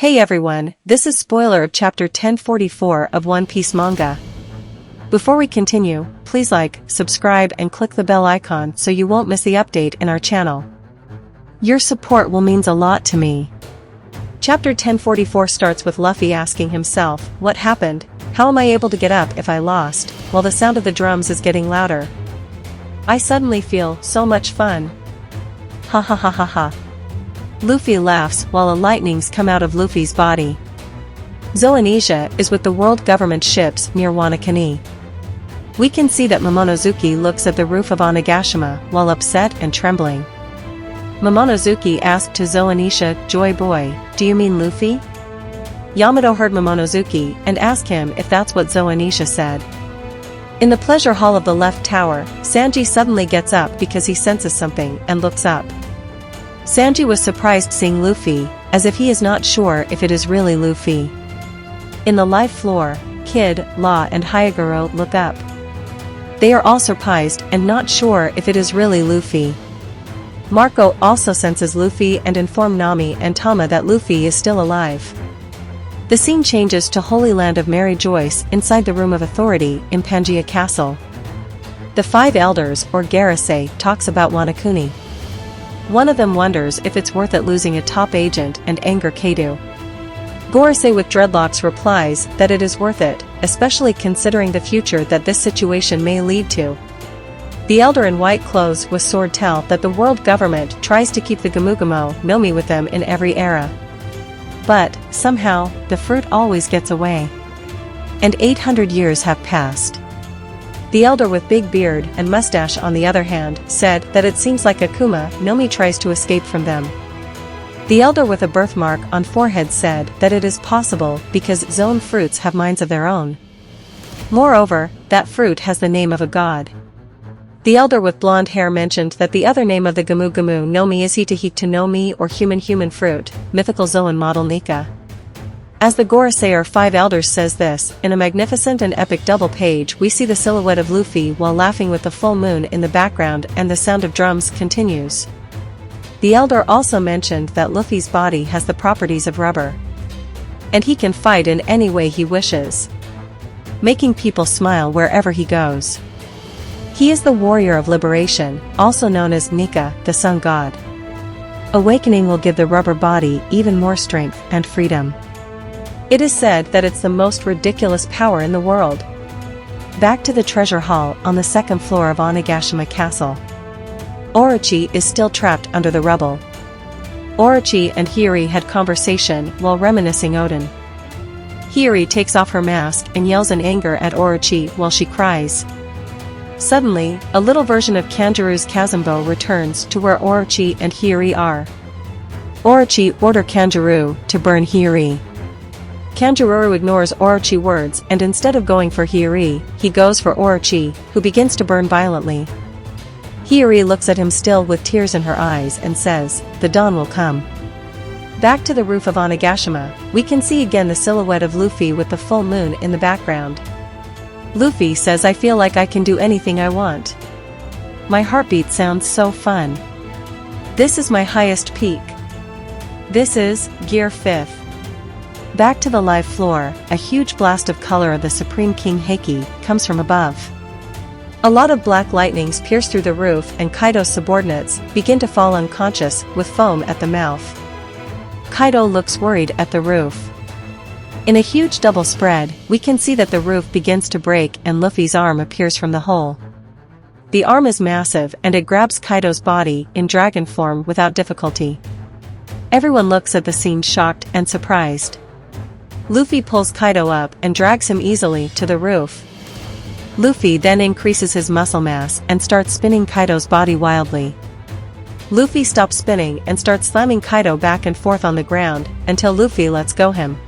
Hey everyone, this is spoiler of chapter 1044 of One Piece manga. Before we continue, please like, subscribe and click the bell icon so you won't miss the update in our channel. Your support will means a lot to me. Chapter 1044 starts with Luffy asking himself, what happened, how am I able to get up if I lost, while the sound of the drums is getting louder. I suddenly feel so much fun. Ha ha ha ha ha. Luffy laughs while the lightnings come out of Luffy's body. Zoanisha is with the world government ships near Wanakani. We can see that Momonosuke looks at the roof of Onigashima while upset and trembling. Momonosuke asked to Zoanisha, Joy boy, do you mean Luffy? Yamato heard Momonosuke and asked him if that's what Zoanisha said. In the pleasure hall of the left tower, Sanji suddenly gets up because he senses something and looks up. Sanji was surprised seeing Luffy, as if he is not sure if it is really Luffy. In the live floor, Kid, Law and Hyogoro look up. They are all surprised and not sure if it is really Luffy. Marco also senses Luffy and informs Nami and Tama that Luffy is still alive. The scene changes to Holy Land of Mary Joyce inside the Room of Authority in Pangaea Castle. The five elders or Garase talks about Wanakuni. One of them wonders if it's worth it losing a top agent and anger Kaido. Gorosei with dreadlocks replies that it is worth it, especially considering the future that this situation may lead to. The elder in white clothes with sword tell that the world government tries to keep the Gomu Gomu no Mi with them in every era. But, somehow, the fruit always gets away. And 800 years have passed. The elder with big beard and mustache on the other hand said that it seems like Akuma no Mi tries to escape from them. The elder with a birthmark on forehead said that it is possible because Zoan fruits have minds of their own. Moreover, that fruit has the name of a god. The elder with blonde hair mentioned that the other name of the Gomu Gomu no Mi is Hito Hito no Mi or human fruit, Mythical Zoan model Nika. As the Gorosei or five elders says this, in a magnificent and epic double page we see the silhouette of Luffy while laughing with the full moon in the background and the sound of drums continues. The elder also mentioned that Luffy's body has the properties of rubber. And he can fight in any way he wishes, making people smile wherever he goes. He is the warrior of liberation, also known as Nika the Sun God. Awakening will give the rubber body even more strength and freedom. It is said that it's the most ridiculous power in the world. Back to the treasure hall on the second floor of Onigashima Castle. Orochi is still trapped under the rubble. Orochi and Hiri had conversation while reminiscing Odin. Hiri takes off her mask and yells in anger at Orochi while she cries. Suddenly, a little version of Kanjuru's Kazumbo returns to where Orochi and Hiri are. Orochi orders Kanjuru to burn Hiri. Kanjuru ignores Orochi's words and instead of going for Hiri, he goes for Orochi, who begins to burn violently. Hiri looks at him still with tears in her eyes and says, the dawn will come. Back to the roof of Onigashima, we can see again the silhouette of Luffy with the full moon in the background. Luffy says I feel like I can do anything I want. My heartbeat sounds so fun. This is my highest peak. This is Gear 5th. Back to the live floor, a huge blast of color of the Supreme King Heiki comes from above. A lot of black lightnings pierce through the roof and Kaido's subordinates begin to fall unconscious with foam at the mouth. Kaido looks worried at the roof. In a huge double spread, we can see that the roof begins to break and Luffy's arm appears from the hole. The arm is massive and it grabs Kaido's body in dragon form without difficulty. Everyone looks at the scene shocked and surprised. Luffy pulls Kaido up and drags him easily to the roof. Luffy then increases his muscle mass and starts spinning Kaido's body wildly. Luffy stops spinning and starts slamming Kaido back and forth on the ground until Luffy lets go him.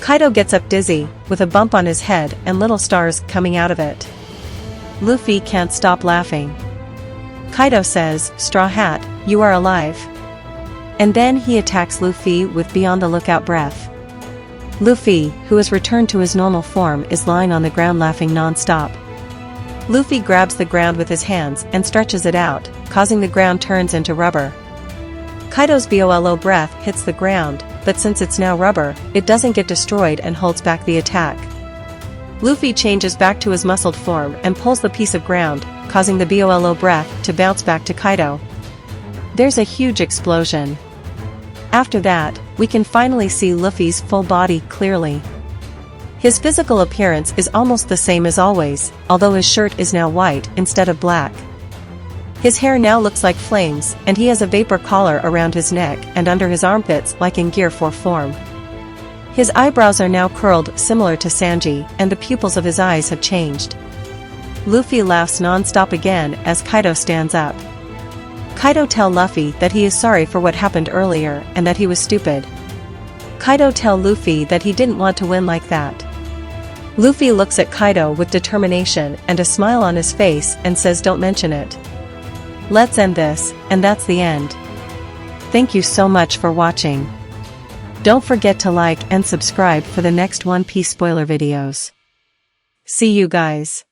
Kaido gets up dizzy, with a bump on his head and little stars coming out of it. Luffy can't stop laughing. Kaido says, Straw Hat, you are alive. And then he attacks Luffy with Beyond the Lookout breath. Luffy, who has returned to his normal form, is lying on the ground laughing non-stop. Luffy grabs the ground with his hands and stretches it out, causing the ground turns into rubber. Kaido's BOLO breath hits the ground, but since it's now rubber, it doesn't get destroyed and holds back the attack. Luffy changes back to his muscled form and pulls the piece of ground, causing the Bolo breath to bounce back to Kaido. There's a huge explosion. After that, we can finally see Luffy's full body clearly. His physical appearance is almost the same as always, although his shirt is now white instead of black. His hair now looks like flames, and he has a vapor collar around his neck and under his armpits like in Gear 4 form. His eyebrows are now curled similar to Sanji, and the pupils of his eyes have changed. Luffy laughs non-stop again as Kaido stands up. Kaido tells Luffy that he is sorry for what happened earlier and that he was stupid. Kaido tells Luffy that he didn't want to win like that. Luffy looks at Kaido with determination and a smile on his face and says, "Don't mention it. Let's end this," and that's the end. Thank you so much for watching. Don't forget to like and subscribe for the next One Piece spoiler videos. See you guys.